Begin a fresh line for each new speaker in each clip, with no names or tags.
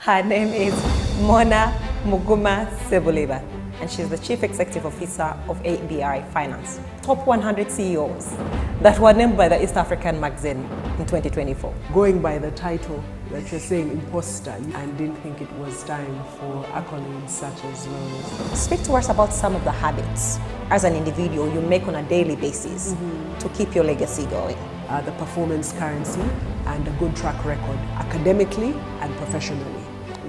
Her name is Muguma Ssebuliba, and she's the Chief Executive Officer of ABI Finance. Top 100 CEOs that were named by the East African magazine in 2024.
Going by the title that you're saying, imposter, and didn't think it was time for accolades such as those.
Speak to us about some of the habits as an individual you make on a daily basis to keep your legacy going.
The performance currency and a good track record, academically and professionally.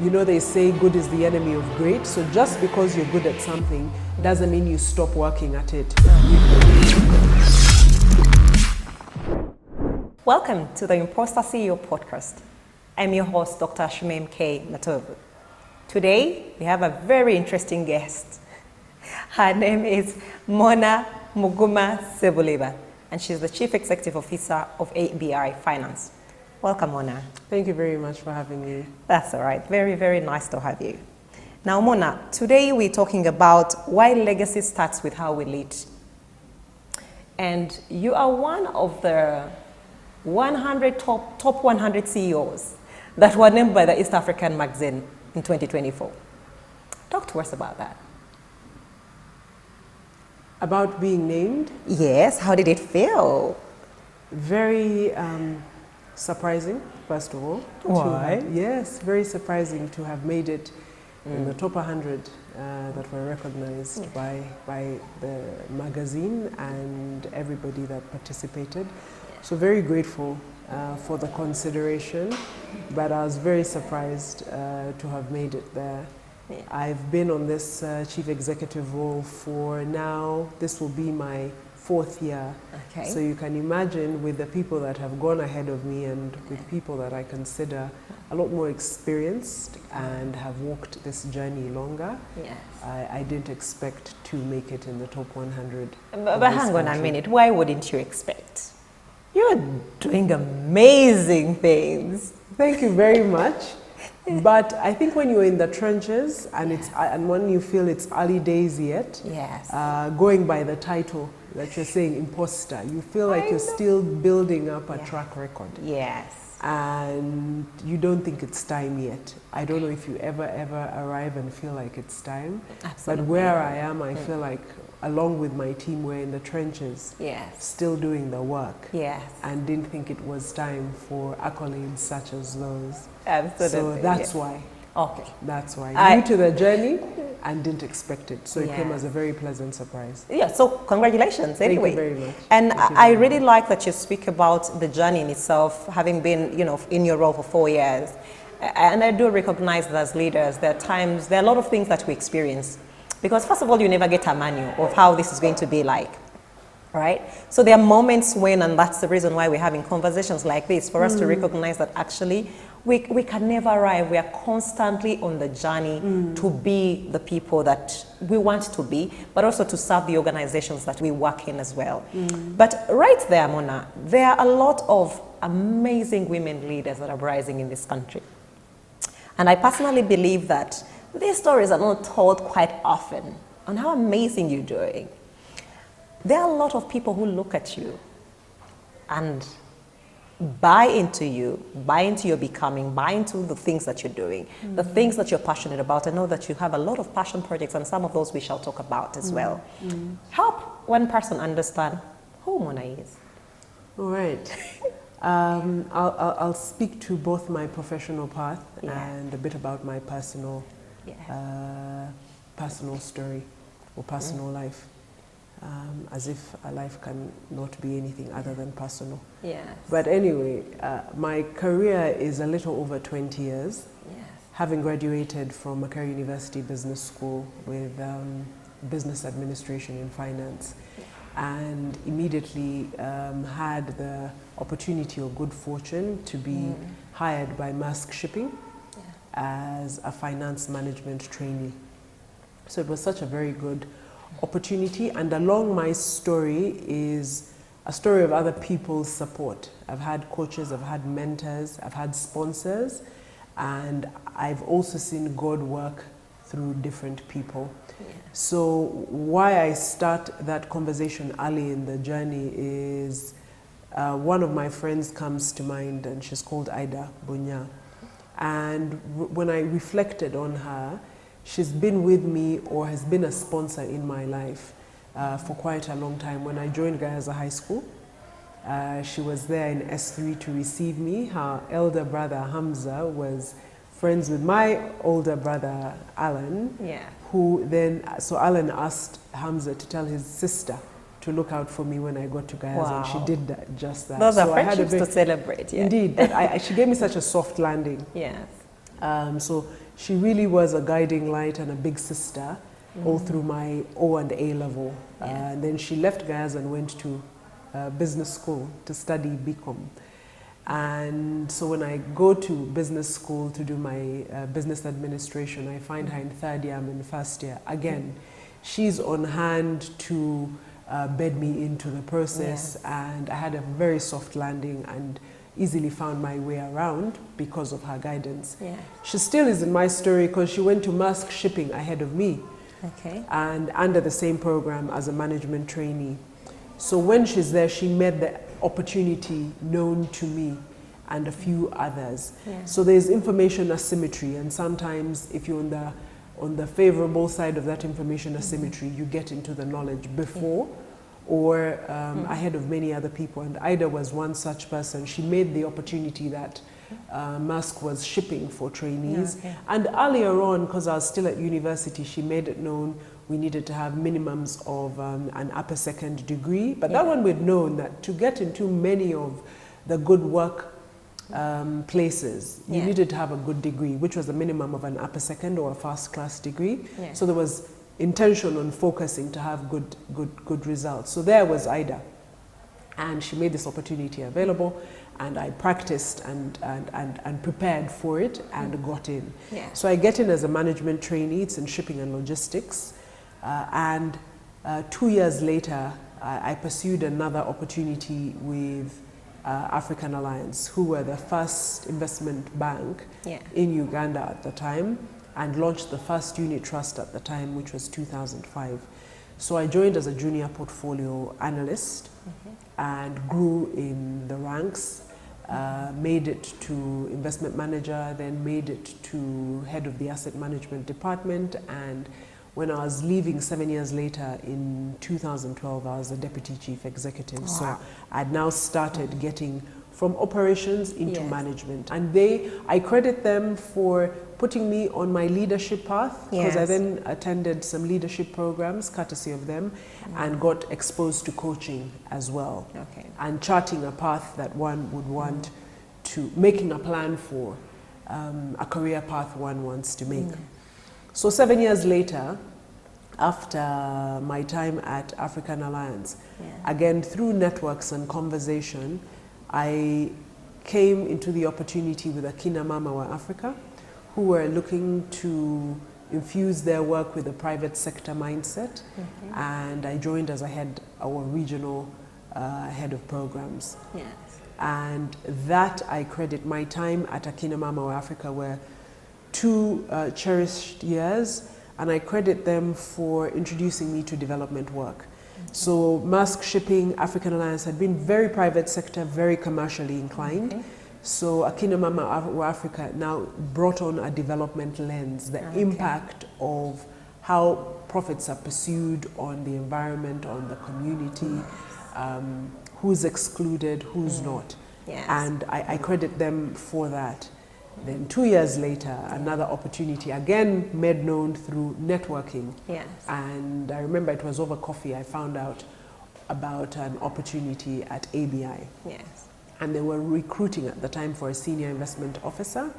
You know, they say good is the enemy of great, so just because you're good at something doesn't mean you stop working at it.
Welcome to the Imposter CEO podcast. I'm your host, Dr. Shamim K.Matovu. Today, we have a very interesting guest. Her name is Muguma Ssebuliba, and she's the Chief Executive Officer of ABI Finance. Welcome, Mona.
Thank you very much for having me.
That's all right. Very, very nice to have you. Now, Mona, today we're talking about why legacy starts with how we lead. And you are one of the 100 top 100 CEOs that were named by the East African magazine in 2024. Talk to us about that.
About being named?
Yes, how did it feel?
Very surprising, first of all.
Why?
Yes, very surprising to have made it in the top 100 that were recognized by the magazine and everybody that participated. So very grateful for the consideration, but I was very surprised to have made it there. Yeah. I've been on this chief executive role for now, this will be my 4th year.
Okay.
So you can imagine with the people that have gone ahead of me and with people that I consider a lot more experienced and have walked this journey longer.
Yes.
I didn't expect to make it in the top 100.
But hang on a minute, why wouldn't you expect? You're doing amazing things.
Thank you very much. But I think when you're in the trenches and when you feel it's early days yet,
yes.
Going by the title that you're saying, imposter, you feel like you're still building up a track record.
Yes.
And you don't think it's time yet. I don't know if you ever arrive and feel like it's time.
Absolutely.
But where I am, I feel like along with my team, we're in the trenches,
yes,
still doing the work.
Yes.
And didn't think it was time for accolades such as those.
Absolutely.
So that's why.
Okay.
That's why. New to the journey and didn't expect it. So it came as a very pleasant surprise.
Yeah, so congratulations anyway.
Thank you very much.
And I really like that you speak about the journey in itself, having been, in your role for 4 years. And I do recognize that as leaders, there are a lot of things that we experience. Because first of all, you never get a manual of how this is going to be like, right? So there are moments when, and that's the reason why we're having conversations like this, for us to recognize that actually we can never arrive. We are constantly on the journey to be the people that we want to be, but also to serve the organizations that we work in as well. But right there, Mona, there are a lot of amazing women leaders that are rising in this country. And I personally believe that these stories are not told quite often on how amazing you're doing. There are a lot of people who look at you and buy into you, buy into your becoming, buy into the things that you're doing, the things that you're passionate about. I know that you have a lot of passion projects, and some of those we shall talk about as well. Help one person understand who Mona is.
All right. I'll speak to both my professional path and a bit about my personal story or personal life, as if a life can not be anything other than personal.
Yes.
But anyway, my career is a little over 20 years, having graduated from Makere University Business School with business administration and finance, and immediately had the opportunity or good fortune to be hired by Maersk Shipping as a finance management trainee. So it was such a very good opportunity, and along my story is a story of other people's support. I've had coaches, I've had mentors, I've had sponsors, and I've also seen God work through different people. So why I start that conversation early in the journey is one of my friends comes to mind, and she's called Ida Bunya. And when I reflected on her, she's been with me or has been a sponsor in my life for quite a long time. When I joined Gayaza High School, she was there in S3 to receive me. Her elder brother Hamza was friends with my older brother Alan, who then, so Alan asked Hamza to tell his sister to look out for me when I got to Gayaza, and she did that, just that.
Those are friendships to celebrate.
Indeed, but she gave me such a soft landing.
Yes.
So she really was a guiding light and a big sister all through my O and A level. And then she left Gayaza and went to business school to study BCom. And so when I go to business school to do my business administration, I find her in third year, I'm in first year. Again, she's on hand to bed me into the process, and I had a very soft landing and easily found my way around because of her guidance. She still is in my story because she went to Maersk Shipping ahead of me, and under the same program as a management trainee. So when she's there, she made the opportunity known to me and a few others. So there's information asymmetry, and sometimes if you're on the favorable side of that information asymmetry, you get into the knowledge before or ahead of many other people. And Ida was one such person. She made the opportunity that Maersk was shipping for trainees. And earlier on, because I was still at university, she made it known we needed to have minimums of an upper second degree. But that one we'd known that to get into many of the good work places, you needed to have a good degree, which was a minimum of an upper second or a first class degree. So there was intention on focusing to have good results. So there was Ida, and she made this opportunity available, and I practiced and prepared for it and got in. So I get in as a management trainee. It's in shipping and logistics, and 2 years later I pursued another opportunity with African Alliance, who were the first investment bank in Uganda at the time, and launched the first unit trust at the time, which was 2005. So I joined as a junior portfolio analyst and grew in the ranks, made it to investment manager, then made it to head of the asset management department. And when I was leaving 7 years later in 2012, I was the deputy chief executive. So I'd now started getting from operations into management. And I credit them for putting me on my leadership path, because I then attended some leadership programs, courtesy of them, and got exposed to coaching as well. And charting a path that one would want to, making a plan for a career path one wants to make. So 7 years later, after my time at African Alliance, again through networks and conversation, I came into the opportunity with Akina Mama wa Africa, who were looking to infuse their work with a private sector mindset, and I joined as our regional head of programs. And that I credit my time at Akina Mama wa Africa were 2 cherished years, and I credit them for introducing me to development work. So Maersk Shipping, African Alliance had been very private sector, very commercially inclined. So Akina Mama wa Africa now brought on a development lens, the impact of how profits are pursued on the environment, on the community, who's excluded, who's not. And I credit them for that. Then 2 years later, another opportunity, again made known through networking. And I remember it was over coffee, I found out about an opportunity at ABI. And they were recruiting at the time for a senior investment officer.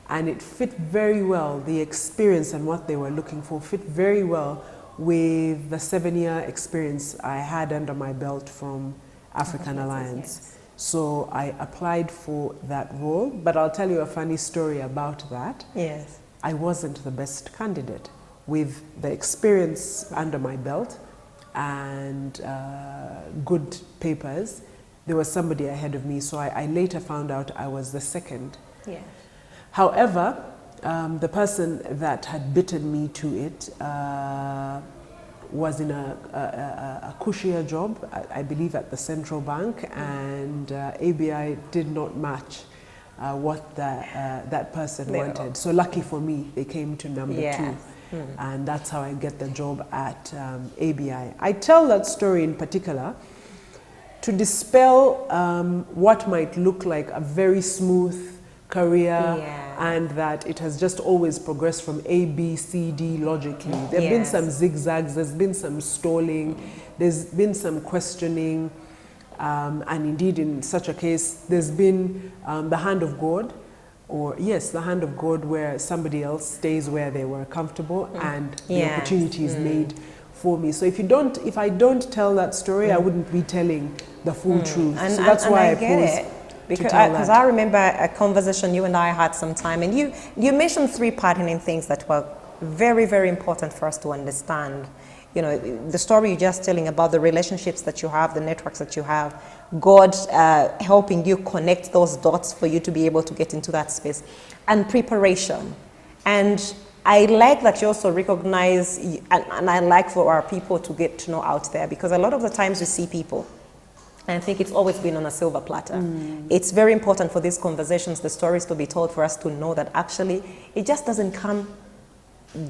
And it fit very well, the experience and what they were looking for fit very well with the 7-year experience I had under my belt from African Alliance. So I applied for that role, but I'll tell you a funny story about that. I wasn't the best candidate. With the experience under my belt and good papers, there was somebody ahead of me, so I later found out I was the second. However, the person that had beaten me to it was in a cushier job, I believe at the central bank, and ABI did not match what that person wanted. So lucky for me, they came to number 2. And that's how I get the job at ABI. I tell that story in particular to dispel what might look like a very smooth career and that it has just always progressed from A, B, C, D logically. There have been some zigzags, there's been some stalling, there's been some questioning, and indeed in such a case, there's been the hand of God, or the hand of God, where somebody else stays where they were comfortable and the opportunity is made for me. So if I don't tell that story, I wouldn't be telling the full truth.
And,
so that's why I
get it. Because I remember a conversation you and I had sometime, and you mentioned 3 pertinent things that were very, very important for us to understand. You know, the story you're just telling about the relationships that you have, the networks that you have, God helping you connect those dots for you to be able to get into that space, and preparation. And I like that you also recognize, and I like for our people to get to know out there, because a lot of the times we see people, and I think it's always been on a silver platter. It's very important for these conversations, the stories to be told, for us to know that actually it just doesn't come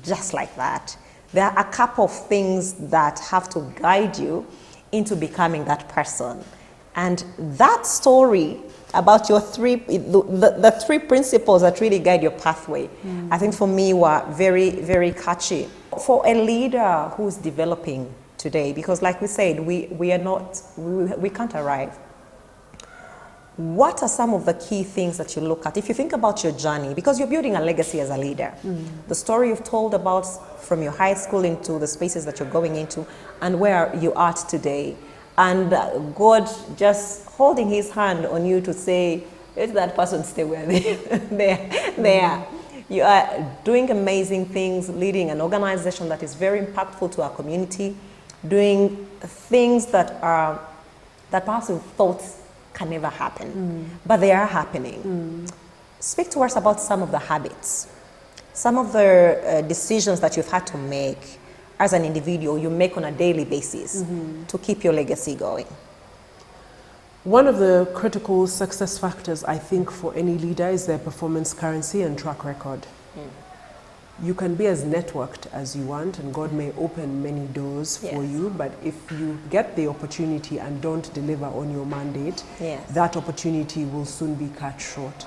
just like that. There are a couple of things that have to guide you into becoming that person. And that story about your the 3 principles that really guide your pathway, I think for me were very, very catchy. For a leader who's developing today, because like we said, we can't arrive. What are some of the key things that you look at? If you think about your journey, because you're building a legacy as a leader, the story you've told about from your high school into the spaces that you're going into and where you are today, and God just holding his hand on you to say, let that person stay where they are. You are doing amazing things, leading an organization that is very impactful to our community, doing things that perhaps we thought can never happen, but they are happening. Speak to us about some of the habits, some of the decisions that you've had to make as an individual, you make on a daily basis to keep your legacy going.
One of the critical success factors, I think, for any leader is their performance currency and track record. You can be as networked as you want, and God may open many doors for you, but if you get the opportunity and don't deliver on your mandate, that opportunity will soon be cut short.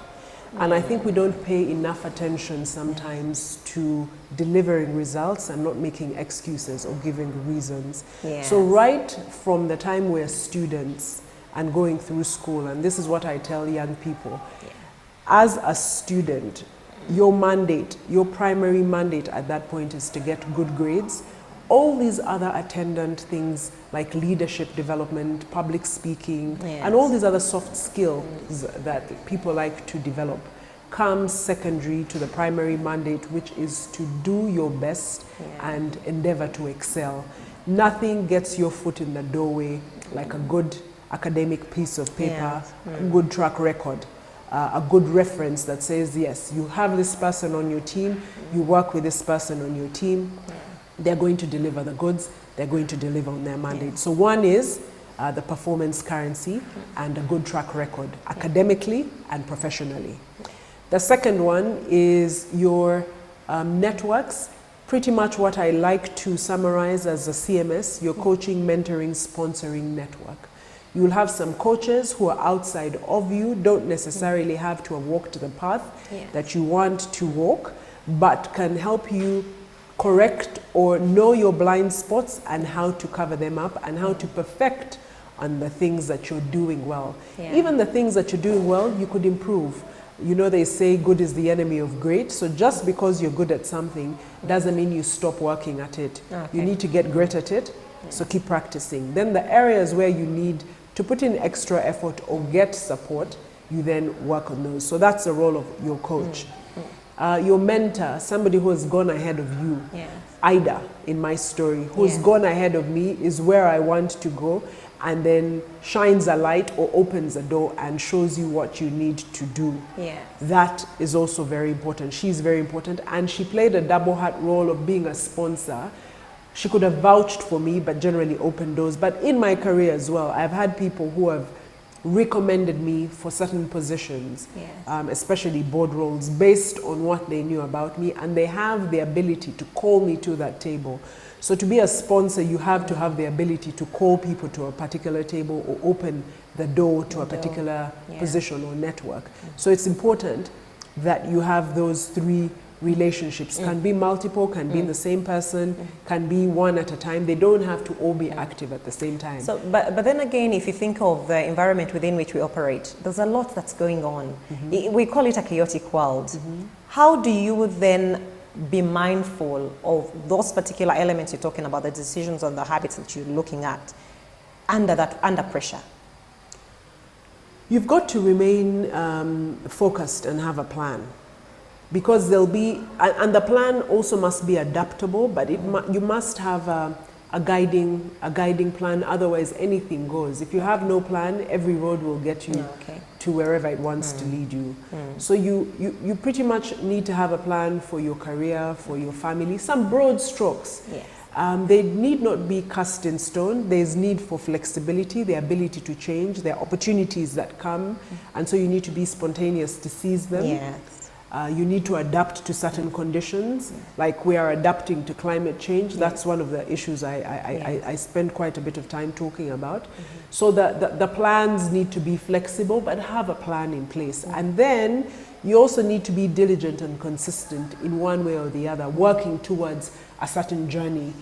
And I think we don't pay enough attention sometimes to delivering results and not making excuses or giving reasons. So right from the time we're students and going through school, and this is what I tell young people, as a student, your mandate, your primary mandate at that point is to get good grades. All these other attendant things like leadership development, public speaking, and all these other soft skills that people like to develop comes secondary to the primary mandate, which is to do your best and endeavor to excel. Nothing gets your foot in the doorway like a good academic piece of paper, a good track record. A good reference that says, yes, you have this person on your team, you work with this person on your team, they're going to deliver the goods, they're going to deliver on their mandate. So one is the performance currency and a good track record, academically and professionally. The second one is your networks, pretty much what I like to summarize as a CMS, your coaching, mentoring, sponsoring network. You'll have some coaches who are outside of you, don't necessarily have to have walked the path that you want to walk, but can help you correct or know your blind spots and how to cover them up and how to perfect on the things that you're doing well. Even the things that you're doing well, you could improve. You know, they say good is the enemy of great. So just because you're good at something doesn't mean you stop working at it. You need to get great at it, so keep practicing. Then the areas where you need to put in extra effort or get support, you then work on those. So that's the role of your coach. Your mentor, somebody who has gone ahead of you. Ida, in my story, who's gone ahead of me, is where I want to go, and then shines a light or opens a door and shows you what you need to do. That is also very important. She's very important, and she played a double hat role of being a sponsor. She could have vouched for me, but generally opened doors. But in my career as well, I've had people who have recommended me for certain positions,
Yes.
especially board roles, based on what they knew about me, and they have the ability to call me to that table. So to be a sponsor, you have to have the ability to call people to a particular table or open the door to a particular position or network. So it's important that you have those three relationships. Can be multiple, can be in the same person, can be one at a time. They don't have to all be active at the same time.
So, but then again, if you think of the environment within which we operate, there's a lot that's going on. We call it a chaotic world. How do you then be mindful of those particular elements you're talking about, the decisions and the habits that you're looking at under pressure?
You've got to remain focused and have a plan, because there'll be, and the plan also must be adaptable, but you must have a guiding plan. Otherwise, anything goes. If you have no plan, every road will get you to wherever it wants to lead you. So you pretty much need to have a plan for your career, for your family, some broad strokes.
Yes.
They need not be cast in stone. There's need for flexibility, the ability to change. There are opportunities that come, and so you need to be spontaneous to seize them.
Yes.
You need to adapt to certain conditions, like we are adapting to climate change. That's one of the issues I spend quite a bit of time talking about. So the plans need to be flexible, but have a plan in place. And then you also need to be diligent and consistent in one way or the other, working towards a certain journey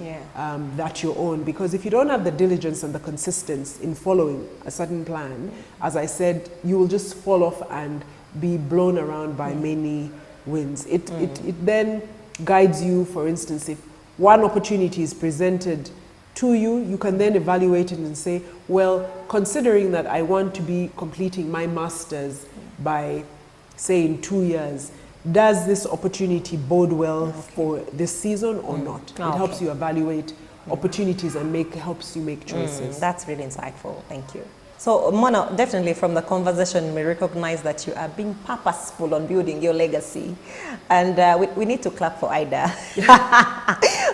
that you own. Because if you don't have the diligence and the consistency in following a certain plan, as I said, you will just fall off and be blown around by many winds. It then guides you. For instance, if one opportunity is presented to you, you can then evaluate it and say, well, considering that I want to be completing my master's by, say, in 2 years, does this opportunity bode well for this season or not? It helps you evaluate opportunities and helps you make choices.
That's really insightful. Thank you. So, Mona, definitely from the conversation, we recognize that you are being purposeful on building your legacy. And we need to clap for Ida.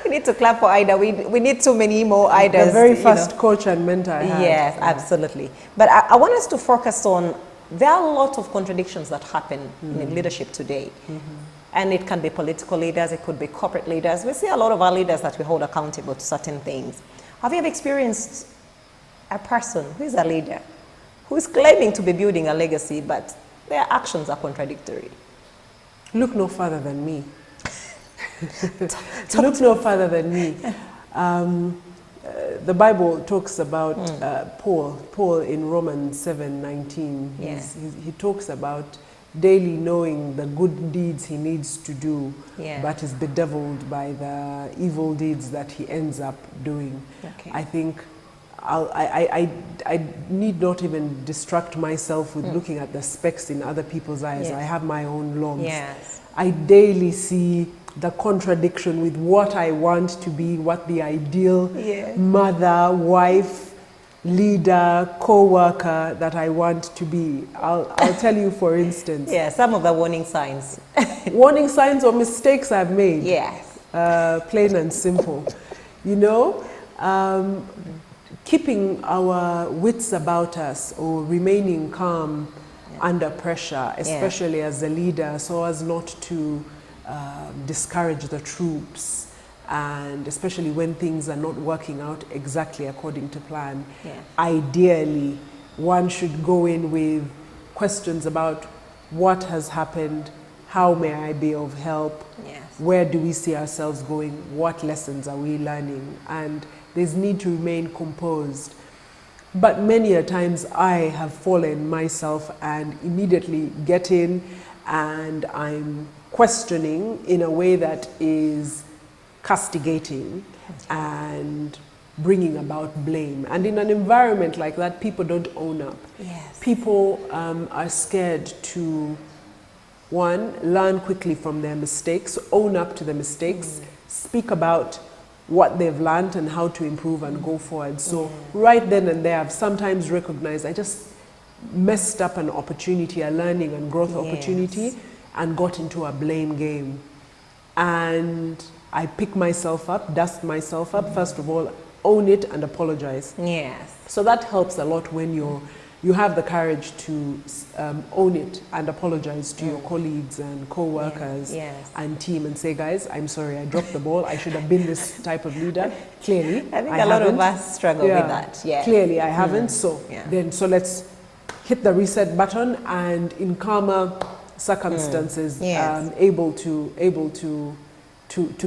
We need to clap for Ida. We need too many more Idas.
The very first coach and mentor I had.
Yes, absolutely. But I want us to focus on, there are a lot of contradictions that happen in leadership today. And it can be political leaders, it could be corporate leaders. We see a lot of our leaders that we hold accountable to certain things. Have you ever experienced a person who is a leader, who is claiming to be building a legacy, but their actions are contradictory?
Look no further than me. Look no further than me. The Bible talks about Paul in Romans 7:19. He talks about daily knowing the good deeds he needs to do, but is bedeviled by the evil deeds that he ends up doing. I think I need not even distract myself with looking at the specks in other people's eyes. I have my own logs. I daily see the contradiction with what I want to be, what the ideal mother, wife, leader, co-worker that I want to be. I'll tell you, for instance.
Some of the warning signs.
Warning signs or mistakes I've made. Plain and simple. You know, keeping our wits about us or remaining calm under pressure, especially as a leader, so as not to discourage the troops, and especially when things are not working out exactly according to plan. Ideally, one should go in with questions about what has happened, how may I be of help, where do we see ourselves going, what lessons are we learning, and there's need to remain composed. But many a times I have fallen myself and immediately get in and I'm questioning in a way that is castigating and bringing about blame. And in an environment like that, people don't own up. People are scared to, one, learn quickly from their mistakes, own up to the mistakes, speak about what they've learned and how to improve and go forward. So right then and there, I've sometimes recognized I just messed up an opportunity, a learning and growth opportunity, and got into a blame game. And I pick myself up, dust myself up, first of all, own it and apologize. So that helps a lot when you're you have the courage to own it and apologize to your colleagues and co-workers and team and say, guys, I'm sorry, I dropped the ball. I should have been this type of leader. Clearly,
I think a lot of us struggle with that. Yeah.
Clearly, I haven't. So let's hit the reset button and in calmer circumstances, able to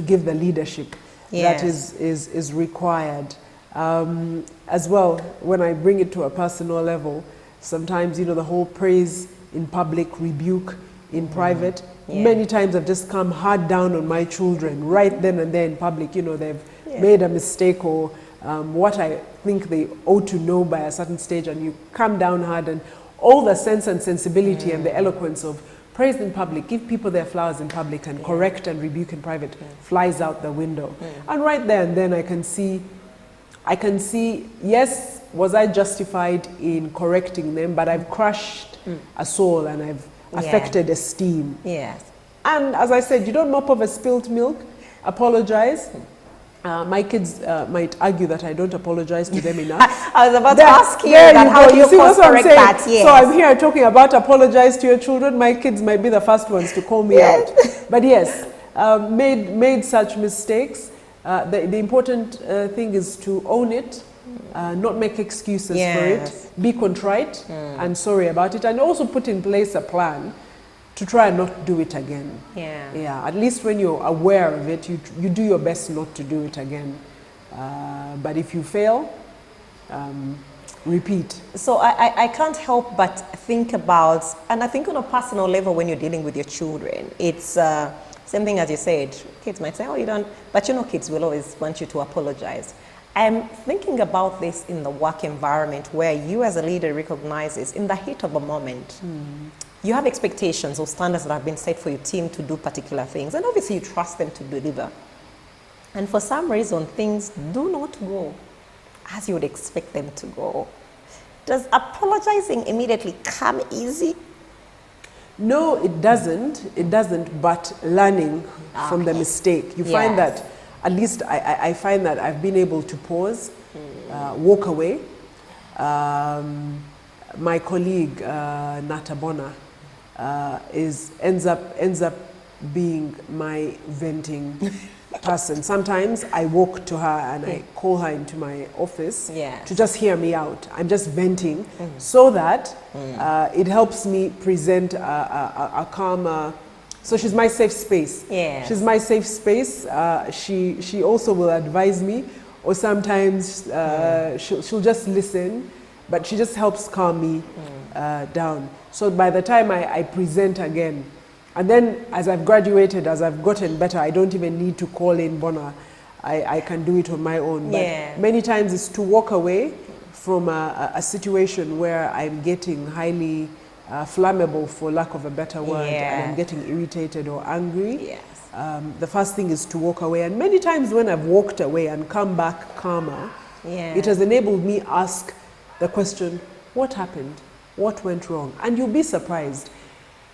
give the leadership that is required. As well, when I bring it to a personal level, sometimes, you know, the whole praise in public, rebuke in private, many times I've just come hard down on my children right then and there in public. You know, they've made a mistake or what I think they ought to know by a certain stage, and you come down hard, and all the sense and sensibility and the eloquence of praise in public, give people their flowers in public, and correct and rebuke in private flies out the window. And right there and then I can see, yes, was I justified in correcting them, but I've crushed a soul and I've affected esteem.
Yes.
And as I said, you don't mop over spilt milk, apologize. My kids might argue that I don't apologize to them enough.
I was about to ask you that, how do you course correct that? Yes.
So I'm here talking about apologize to your children. My kids might be the first ones to call me out. But yes, made such mistakes. The important thing is to own it, not make excuses for it, be contrite and sorry about it, and also put in place a plan to try and not do it again. Yeah. At least when you're aware of it, you do your best not to do it again. But if you fail, repeat.
So I can't help but think about, and I think on a personal level, when you're dealing with your children, it's same thing as you said. Kids might say, oh, you don't, but you know, kids will always want you to apologize. I'm thinking about this in the work environment where you as a leader recognizes in the heat of a moment, you have expectations or standards that have been set for your team to do particular things, and obviously you trust them to deliver. And for some reason, things do not go as you would expect them to go. Does apologizing immediately come easy?
No, it doesn't. It doesn't, but learning from the mistake. You find that, at least I find that I've been able to pause, walk away. My colleague, Natabona, ends up being my venting person. Sometimes I walk to her and I call her into my office to just hear me out. I'm just venting so that it helps me present a calmer. So she's my safe space. She's my safe space. She also will advise me, or sometimes she'll just listen, but she just helps calm me down. So by the time I present again, and then as I've graduated, as I've gotten better, I don't even need to call in Bona. I can do it on my own. But many times it's to walk away from a situation where I'm getting highly flammable, for lack of a better word, and I'm getting irritated or angry. The first thing is to walk away. And many times when I've walked away and come back calmer, it has enabled me ask the question, what happened? What went wrong? And you'll be surprised.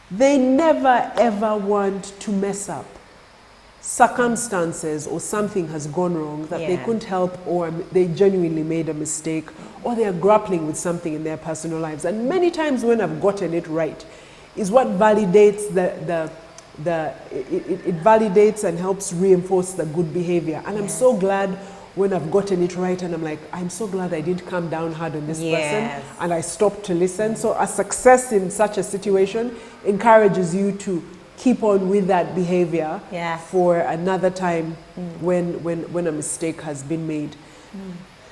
They never ever want to mess up. Circumstances or something has gone wrong that they couldn't help, or they genuinely made a mistake, or they are grappling with something in their personal lives. And many times when I've gotten it right is what validates it validates and helps reinforce the good behavior. And I'm so glad when I've gotten it right, and I'm like, I'm so glad I didn't come down hard on this person and I stopped to listen. So a success in such a situation encourages you to keep on with that behavior for another time when a mistake has been made.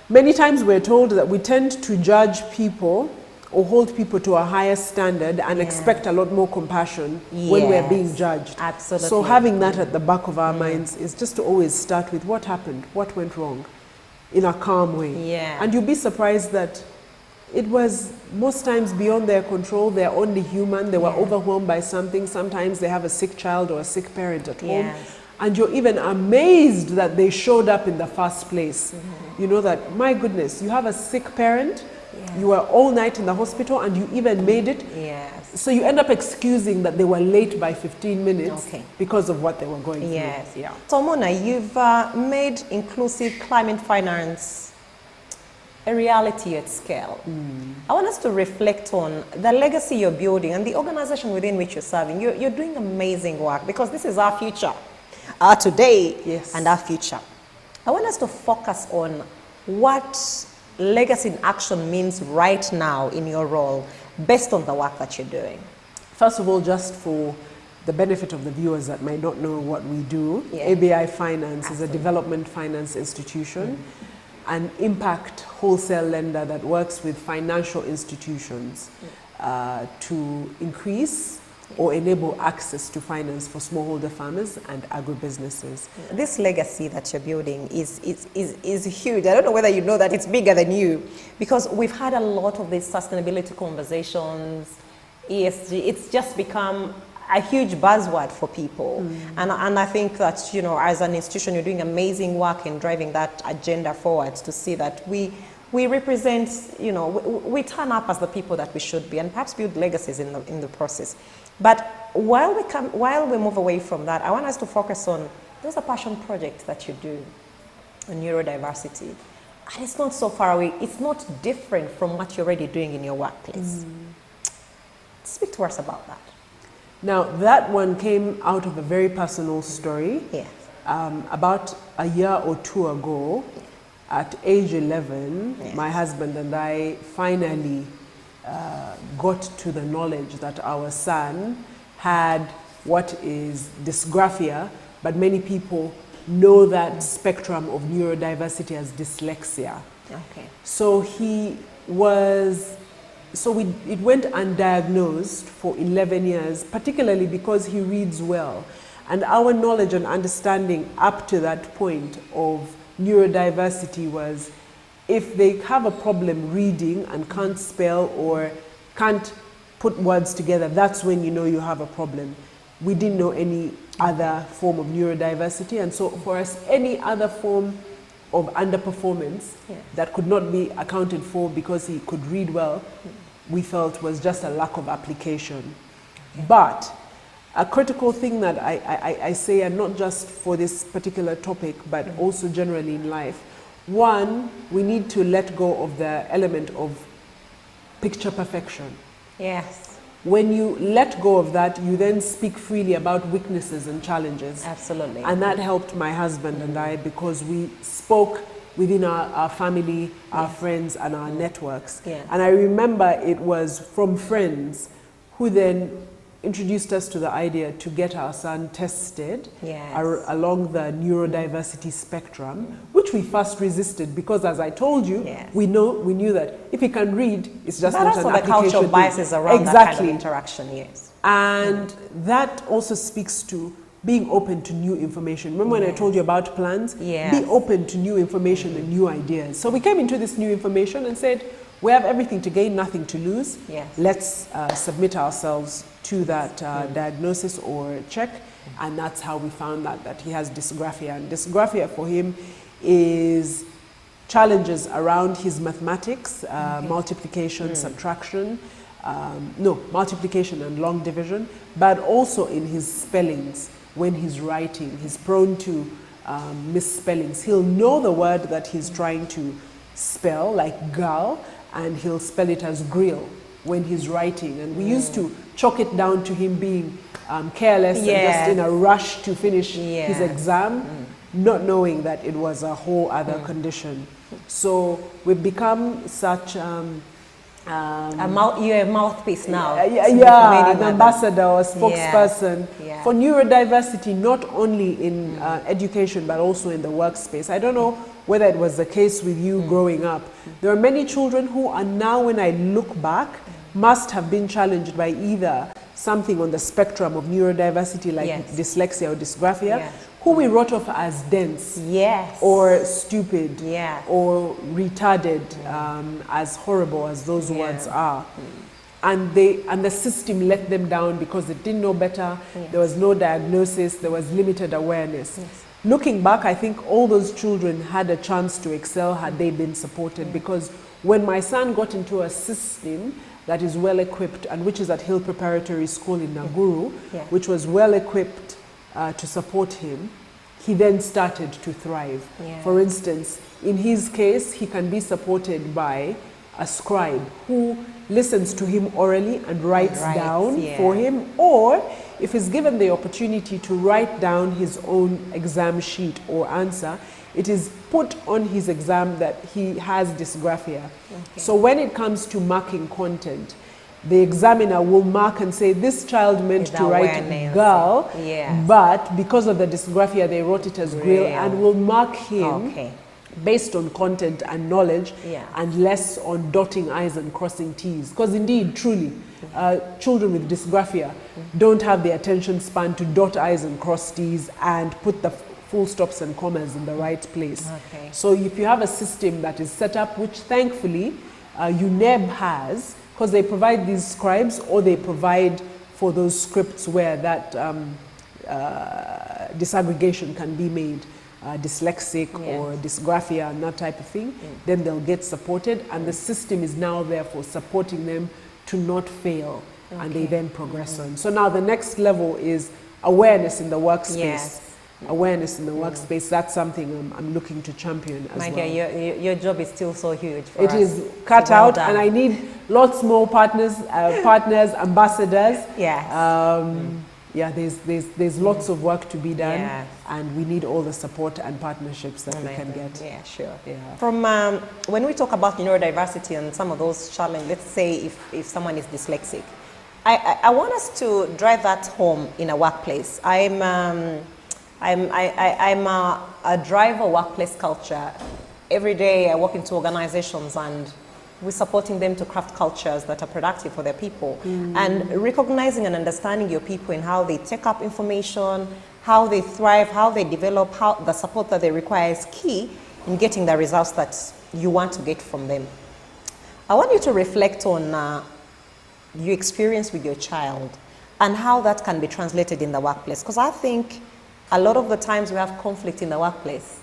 Many times we're told that we tend to judge people or hold people to a higher standard and expect a lot more compassion when we're being judged.
Absolutely.
So having that at the back of our minds is just to always start with what happened, what went wrong, in a calm way. And you'll be surprised that it was most times beyond their control. They're only human. They were overwhelmed by something. Sometimes they have a sick child or a sick parent at home. And you're even amazed that they showed up in the first place. You know that, my goodness, you have a sick parent, you were all night in the hospital, and you even made it. So you end up excusing that they were late by 15 minutes because of what they were going through.
So Mona, you've made inclusive climate finance a reality at scale. I want us to reflect on the legacy you're building and the organization within which you're serving. You're doing amazing work because this is our future, our today,
yes,
and our future. I want us to focus on what legacy in action means right now in your role based on the work that you're doing.
First of all, just for the benefit of the viewers that might not know what we do,
Yeah.
ABI Finance is a development finance institution, an impact wholesale lender that works with financial institutions to increase or enable access to finance for smallholder farmers and agribusinesses.
This legacy that you're building is huge. I don't know whether you know that it's bigger than you, because we've had a lot of these sustainability conversations, ESG. It's just become a huge buzzword for people. And I think that, you know, as an institution, you're doing amazing work in driving that agenda forward to see that we represent, you know, we turn up as the people that we should be and perhaps build legacies in the process. But while we move away from that, I want us to focus on, there's a passion project that you do on neurodiversity. And it's not so far away. It's not different from what you're already doing in your workplace. Speak to us about that.
Now, that one came out of a very personal story.
Yes.
About a year or two ago, at age 11,
Yes.
my husband and I finally got to the knowledge that our son had what is dysgraphia, but many people know that spectrum of neurodiversity as dyslexia.
Okay.
So it went undiagnosed for 11 years, particularly because he reads well. And our knowledge and understanding up to that point of neurodiversity was, if they have a problem reading and can't spell or can't put words together, that's when you know you have a problem. We didn't know any other form of neurodiversity, and so for us, any other form of underperformance that could not be accounted for because he could read well, we felt was just a lack of application. But a critical thing that I say, and not just for this particular topic, but also generally in life, one, we need to let go of the element of picture perfection.
Yes.
When you let go of that, you then speak freely about weaknesses and challenges.
Absolutely.
And that helped my husband and I, because we spoke within our family, our friends, and our networks.
Yeah.
And I remember it was from friends who then introduced us to the idea to get our son tested along the neurodiversity spectrum, which we first resisted because, as I told you, we knew that if he can read, it's just not an application. But also the cultural
biases around that kind of interaction, yes.
And that also speaks to being open to new information. Remember when I told you about plans? Be open to new information and new ideas. So we came into this new information and said, we have everything to gain, nothing to lose. Let's submit ourselves to that diagnosis or check. And that's how we found out that he has dysgraphia. And dysgraphia for him is challenges around his mathematics, multiplication, subtraction, multiplication and long division, but also in his spellings. When he's writing, he's prone to misspellings. He'll know the word that he's trying to spell, like girl, and he'll spell it as grill when he's writing. And we used to chalk it down to him being careless and just in a rush to finish his exam, not knowing that it was a whole other condition. So we've become such
you're a mouthpiece now.
An ambassador or spokesperson for neurodiversity, not only in education but also in the workspace. I don't know whether it was the case with you growing up. There are many children who are now, when I look back, must have been challenged by either something on the spectrum of neurodiversity like dyslexia or dysgraphia, who we wrote off as dense or stupid or retarded, as horrible as those words are. And the system let them down because it didn't know better. There was no diagnosis, there was limited awareness. Looking back, I think all those children had a chance to excel had they been supported, because when my son got into a system that is well equipped, and which is at Hill Preparatory School in Naguru, which was well equipped to support him, he then started to thrive.
Yeah.
For instance, in his case, he can be supported by a scribe who listens to him orally and writes down for him, or if he's given the opportunity to write down his own exam sheet or answer, it is put on his exam that he has dysgraphia. Okay. So when it comes to marking content, the examiner will mark and say, this child meant to write girl, but because of the dysgraphia, they wrote it as grill, and will mark him based on content and knowledge, and less on dotting I's and crossing T's. Because indeed, truly, children with dysgraphia don't have the attention span to dot I's and cross T's and put the full stops and commas in the right place. Okay. So if you have a system that is set up, which thankfully UNEB has, because they provide these scribes, or they provide for those scripts where that disaggregation can be made, dyslexic or dysgraphia and that type of thing, then they'll get supported, and the system is now there for supporting them to not fail, and they then progress on. So now the next level is awareness in the workspace. Awareness in the workspace, that's something I'm looking to champion as well.
My dear, your job is still so huge for us.
It is cut out, and I need lots more partners, ambassadors. There's lots of work to be done, and we need all the support and partnerships that we can get.
Yeah, sure. Yeah. From when we talk about neurodiversity and some of those challenges, let's say if someone is dyslexic, I want us to drive that home in a workplace. I'm a driver workplace culture. Every day I walk into organizations and we're supporting them to craft cultures that are productive for their people. And recognizing and understanding your people in how they take up information, how they thrive, how they develop, how the support that they require is key in getting the results that you want to get from them. I want you to reflect on your experience with your child and how that can be translated in the workplace. Because I think a lot of the times we have conflict in the workplace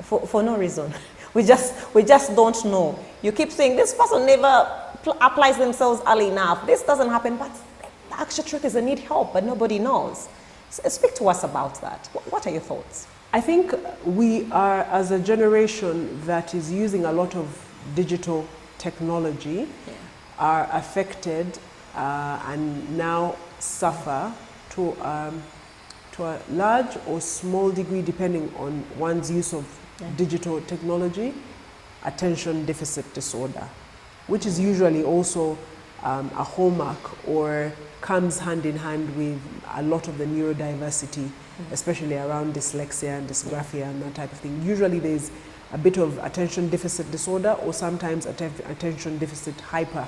for no reason. We just don't know. You keep saying this person never applies themselves early enough. This doesn't happen, but the actual truth is they need help, but nobody knows. So speak to us about that. What are your thoughts?
I think we are, as a generation that is using a lot of digital technology, are affected and now suffer to a large or small degree, depending on one's use of digital technology, attention deficit disorder, which is usually also a hallmark or comes hand in hand with a lot of the neurodiversity, especially around dyslexia and dysgraphia and that type of thing. Usually there's a bit of attention deficit disorder, or sometimes attention deficit hyper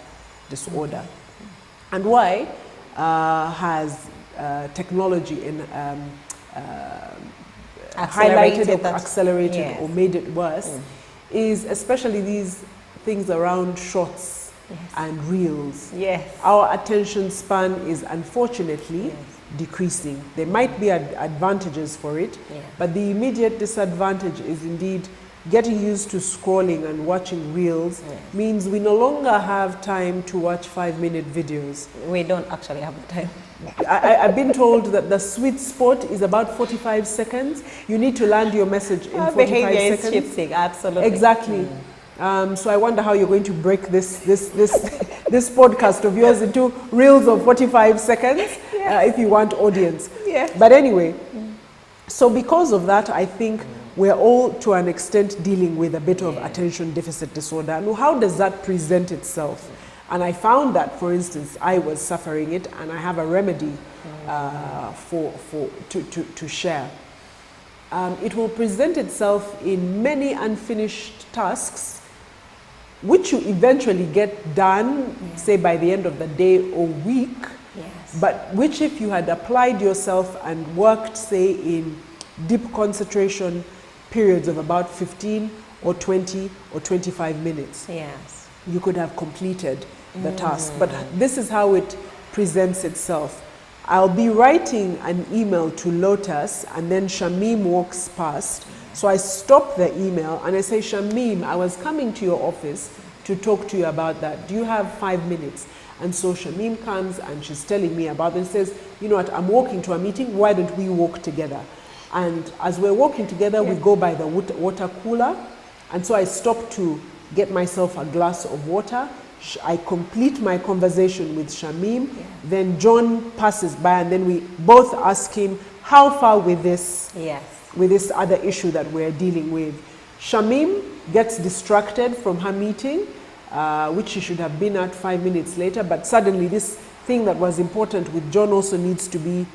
disorder. And why has technology highlighted or accelerated or made it worse is especially these things around shorts and reels. Our attention span is unfortunately decreasing. There might be advantages for it, but the immediate disadvantage is indeed getting used to scrolling and watching reels means we no longer have time to watch 5-minute videos.
We don't actually have the time.
I've been told that the sweet spot is about 45 seconds. You need to land your message in 45
behavior
seconds.
Is shifting, absolutely.
Exactly. So I wonder how you're going to break this podcast of yours into reels of 45 seconds if you want audience. But anyway, so because of that, I think we're all to an extent dealing with a bit of attention deficit disorder. And how does that present itself? And I found that, for instance, I was suffering it, and I have a remedy to share. It will present itself in many unfinished tasks, which you eventually get done, say by the end of the day or week, but which if you had applied yourself and worked, say, in deep concentration periods of about 15 or 20 or 25 minutes, you could have completed the task. But this is how it presents itself. I'll be writing an email to Lotus, and then Shamim walks past. So I stop the email and I say, Shamim, I was coming to your office to talk to you about that. Do you have 5 minutes? And so Shamim comes and she's telling me about it and says, you know what, I'm walking to a meeting, why don't we walk together? And as we're walking together, we go by the water cooler. And so I stop to get myself a glass of water. I complete my conversation with Shamim. Then John passes by, and then we both ask him, how far with this other issue that we're dealing with? Shamim gets distracted from her meeting, which she should have been at 5 minutes later, but suddenly this thing that was important with John also needs to be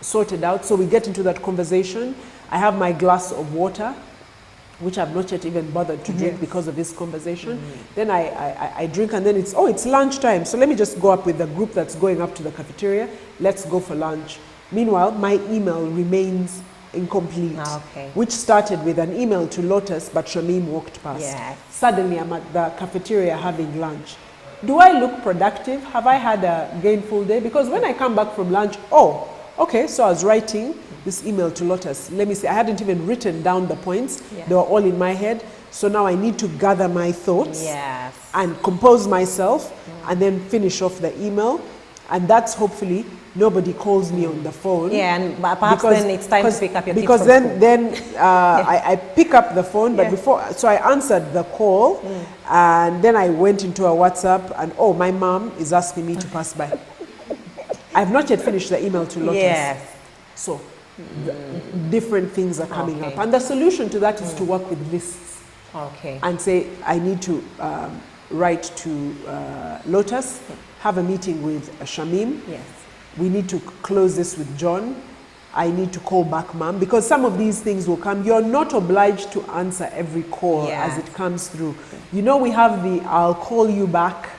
sorted out. So we get into that conversation. I have my glass of water, which I've not yet even bothered to drink because of this conversation. Then I drink, and then it's lunchtime. So let me just go up with the group that's going up to the cafeteria. Let's go for lunch. Meanwhile, my email remains incomplete, which started with an email to Lotus, but Shamim walked past. Suddenly I'm at the cafeteria having lunch. Do I look productive? Have I had a gainful day? Because when I come back from lunch, so I was writing this email to Lotus. Let me see, I hadn't even written down the points. They were all in my head. So now I need to gather my thoughts and compose myself and then finish off the email. And that's hopefully nobody calls me on the phone.
And perhaps then it's time to pick up your kids
because
from
then I pick up the phone, but so I answered the call, and then I went into a WhatsApp, and my mom is asking me to pass by. I've not yet finished the email to Lotus. So different things are coming up. And the solution to that is to work with lists. And say, I need to write to Lotus, have a meeting with Shamim. We need to close this with John. I need to call back mom, because some of these things will come. You're not obliged to answer every call as it comes through. You know, we have the I'll call you back.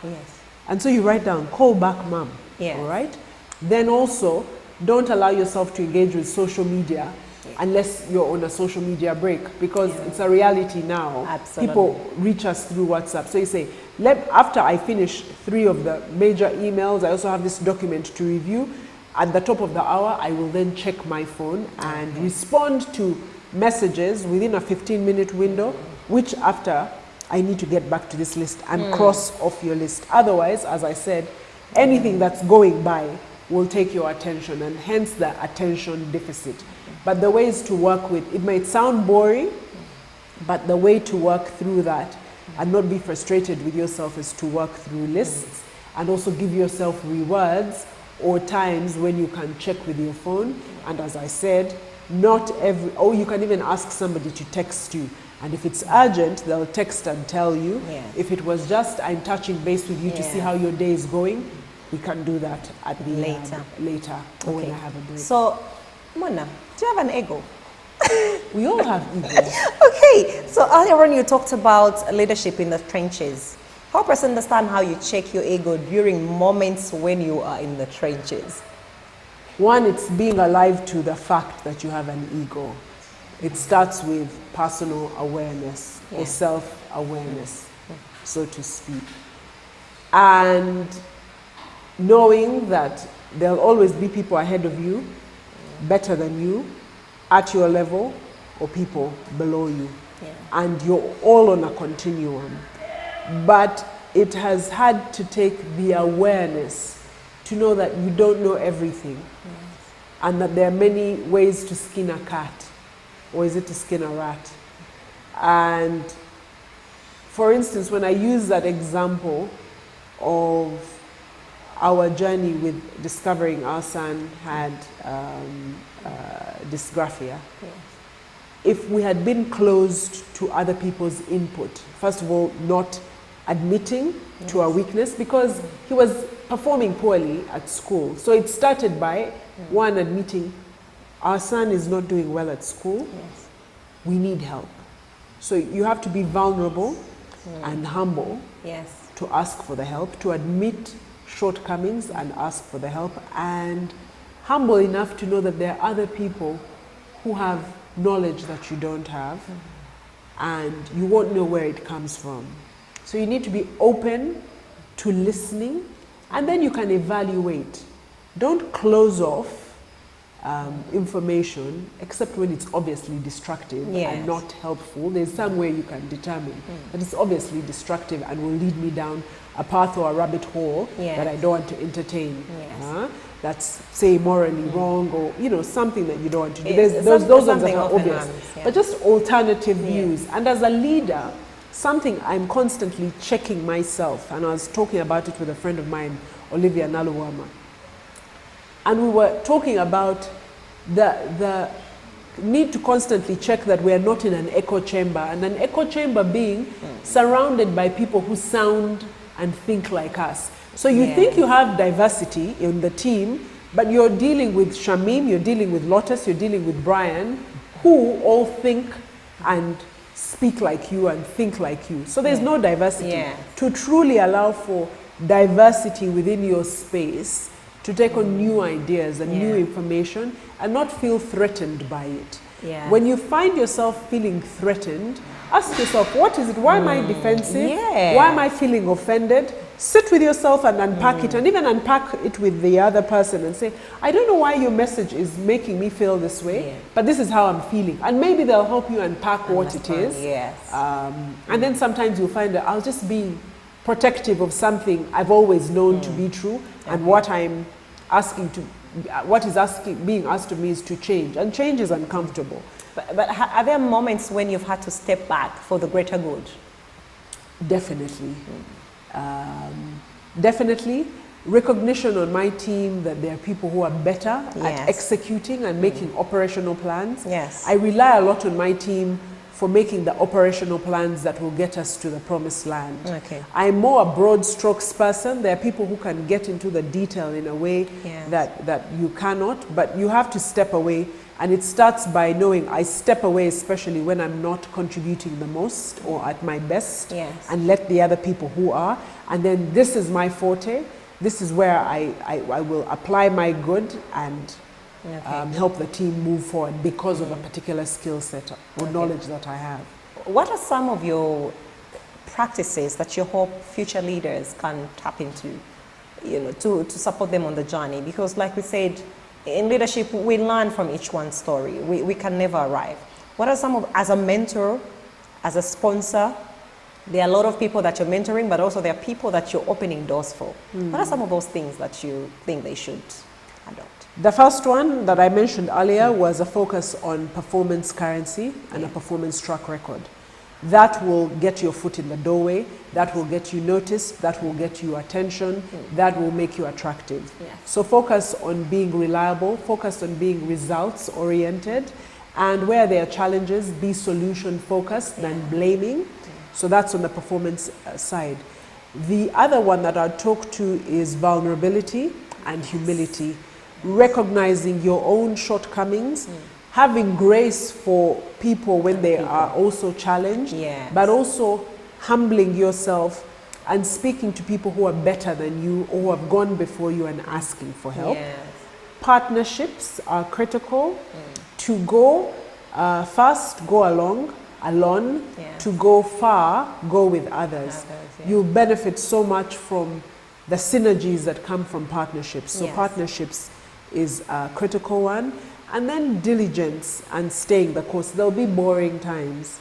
And so you write down, call back mom. All right? Then also, don't allow yourself to engage with social media unless you're on a social media break, because it's a reality now. People reach us through WhatsApp. So you say, after I finish 3 of the major emails, I also have this document to review. At the top of the hour, I will then check my phone and respond to messages within a 15-minute window, which after I need to get back to this list and cross off your list. Otherwise, as I said, anything that's going by will take your attention, and hence the attention deficit. But the ways to work with, it might sound boring, but the way to work through that and not be frustrated with yourself is to work through lists and also give yourself rewards or times when you can check with your phone. And as I said, not every, you can even ask somebody to text you. And if it's urgent, they'll text and tell you. If it was just, I'm touching base with you to see how your day is going, we can do that at the later or when I have a break.
So, Mona, do you have an ego?
We all have egos.
Okay, so earlier on you talked about leadership in the trenches. Help us understand how you check your ego during moments when you are in the trenches.
One, it's being alive to the fact that you have an ego. It starts with personal awareness or self-awareness, so to speak. And knowing that there'll always be people ahead of you, better than you, at your level, or people below you. And you're all on a continuum. But it has had to take the awareness to know that you don't know everything. And that there are many ways to skin a cat, or is it to skin a rat? And for instance, when I use that example of our journey with discovering our son had dysgraphia, if we had been closed to other people's input, first of all, not admitting to our weakness, because he was performing poorly at school. So it started by one admitting, our son is not doing well at school, we need help. So you have to be vulnerable and humble to ask for the help, to admit shortcomings and ask for the help, and humble enough to know that there are other people who have knowledge that you don't have, and you won't know where it comes from. So you need to be open to listening, and then you can evaluate. Don't close off information, except when it's obviously destructive and not helpful. There's some way you can determine that it's obviously destructive and will lead me down a path or a rabbit hole that I don't want to entertain. that's, say, morally wrong, or, you know, something that you don't want to do.
It's
Those ones that are obvious.
happens, yeah.
But just alternative views. And as a leader, something I'm constantly checking myself, and I was talking about it with a friend of mine, Olivia Naluwama, and we were talking about the need to constantly check that we are not in an echo chamber, and an echo chamber being surrounded by people who sound and think like us. So you think you have diversity in the team, but you're dealing with Shamim, you're dealing with Lotus, you're dealing with Brian, who all think and speak like you and think like you. So there's no diversity. To truly allow for diversity within your space, to take on new ideas and new information and not feel threatened by it. When you find yourself feeling threatened, ask yourself, what is it? Why am I defensive? Why am I feeling offended? Sit with yourself and unpack it, and even unpack it with the other person and say, I don't know why your message is making me feel this way, but this is how I'm feeling. And maybe they'll help you unpack what it is. And then sometimes you'll find that I'll just be protective of something I've always known to be true, and what I'm asking to, what is being asked of me is to change, and change is uncomfortable.
But are there moments when you've had to step back for the greater good?
Definitely. Definitely. Recognition on my team that there are people who are better at executing and making operational plans. I rely a lot on my team for making the operational plans that will get us to the promised land. I'm more a broad strokes person. There are people who can get into the detail in a way that you cannot, but you have to step away. And it starts by knowing I step away, especially when I'm not contributing the most or at my best, and let the other people who are. And then this is my forte. This is where I will apply my good and help the team move forward because of a particular skill set or knowledge that I have.
What are some of your practices that you hope future leaders can tap into, you know, to support them on the journey? Because like we said, in leadership, we learn from each one's story. We can never arrive. What are some of, as a mentor, as a sponsor, there are a lot of people that you're mentoring, but also there are people that you're opening doors for. What are some of those things that you think they should adopt?
The first one that I mentioned earlier was a focus on performance currency and a performance track record. That will get your foot in the doorway, that will get you noticed, that will get you attention, that will make you attractive. So focus on being reliable, focus on being results oriented, and where there are challenges, be solution focused than blaming. So that's on the performance side. The other one that I'll talk to is vulnerability and humility, recognizing your own shortcomings, having grace for people when they are also challenged, but also humbling yourself and speaking to people who are better than you or who have gone before you and asking for help. Partnerships are critical. To go fast, go alone. To go far, go with others. You benefit so much from the synergies that come from partnerships. So partnerships is a critical one. And then diligence and staying the course. There'll be boring times.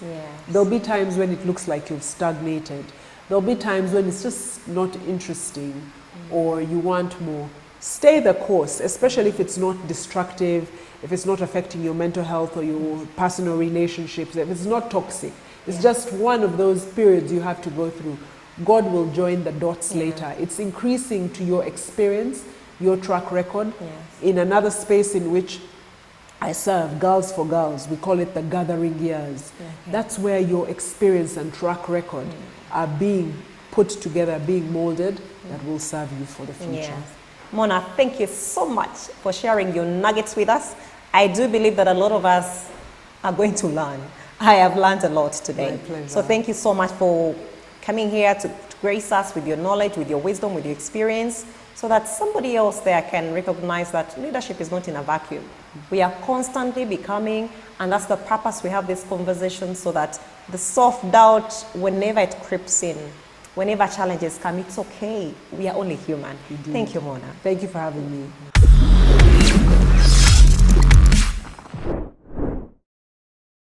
There'll be times when it looks like you've stagnated. There'll be times when it's just not interesting or you want more. Stay the course, especially if it's not destructive, if it's not affecting your mental health or your personal relationships, if it's not toxic. It's just one of those periods you have to go through. God will join the dots later. It's increasing to your experience, your track record, in another space in which I serve, Girls for Girls. We call it the gathering years. That's where your experience and track record are being put together, being molded, that will serve you for the future.
Mona, thank you so much for sharing your nuggets with us. I do believe that a lot of us are going to learn. I have learned a lot today.
My pleasure.
So thank you so much for coming here to grace us with your knowledge, with your wisdom, with your experience, so that somebody else there can recognize that leadership is not in a vacuum. We are constantly becoming, and that's the purpose we have this conversation, so that the self-doubt, whenever it creeps in, whenever challenges come, it's okay. We are only human. Thank you, Mona.
Thank you for having me.